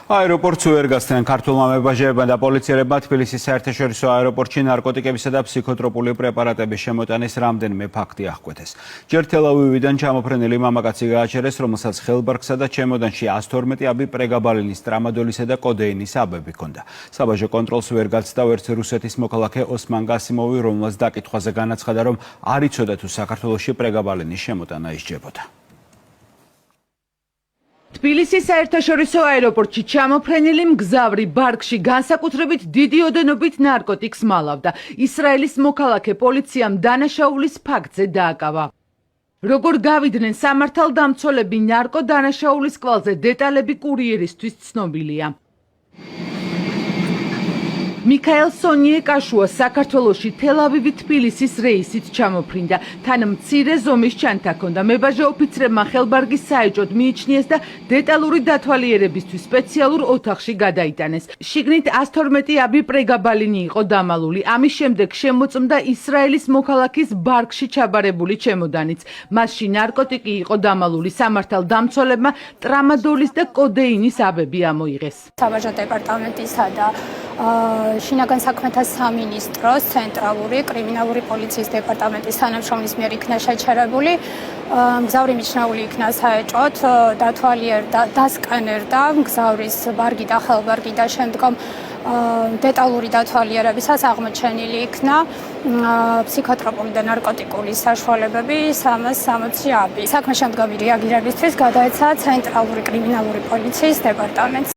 აეროპორტს ვერ გასცენ ქართულმა მებაჟეებმა და პოლიციელებმა თბილისის საერთაშორისო აეროპორტში ნარკოტიკებისა და ფსიქოტროპული პრეპარატების შემოტანის რამდენიმე ფაქტი აღკვეთეს. ჯერ თელ-ავივიდან ჩამოფრენილი მამაკაცი გააჩერეს, რომელსაც ხელბარგსა და ჩემოდანში 112 აბი პრეგაბალინის, ტრამადოლისა და კოდეინის აბები ჰქონდა. საბაჟო კონტროლს ვერ გაცდა ვერც რუსეთის მოქალაქე ოსმან გასიმოვი, რომელსაც დაკითხვაზე განაცხადა, რომ არ იცოდა თუ საქართველოში პრეგაბალინის შემოტანა ისჯებოდა. თბილისის საერთაშორისო აეროპორტში ჩამოფრენილი მგზავრი ბარგში განსაკუთრებით დიდი ოდენობით ნარკოტიკს მალავდა. ისრაელის მოქალაქე პოლიციამ დანაშაულის ფაქტზე დააკავა. როგორ გავიდნენ სამართალდამცველები ნარკოდანაშაულის კვალზე, დეტალები კურიერისთვის ცნობილია. მიქაელ სონიეკაშუა საქართველოში თელ-ავივი თბილისის რეისით ჩამოფრინდა. თან მცირე ზომის ჩანთა ჰქონდა. მებაჟე ოფიცრებმა ხელბარგის საეჭვოდ მიიჩნიეს და დეტალური დათვალიერებისთვის სპეციალურ ოთახში გადაიტანეს. შიგნით 112 აბი პრეგაბალინი იყო დამალული. ამის შემდეგ შემოწმდა ისრაელის მოქალაქის ბარგში ჩაბარებული ჩემოდანიც. მასში ნარკოტიკი იყო დამალული. სამართალდამცველებმა ტრამადოლის და კოდეინის აბები ამოიღეს. საბაჟო დეპარტამენტისა და შინაგან საქმეთა სამინისტროს ცენტრალური კრიმინალური პოლიციის დეპარტამენტის თანამშრომლის მიერ იქნა შეჩერებული. მგზავრი მიჩნეული იქნა საეჭვოდ, დასკანერდა მგზავრის ბარგი და ხელბარგი და შემდგომ დეტალური დათვალიერებისას აღმოჩენილი იქნა ფსიქოტროპული და ნარკოტიკული საშუალებები 360 აბი. საქმე შემდგომი რეაგირებისთვის გადაეცა ცენტრალური კრიმინალური პოლიციის დეპარტამენტს.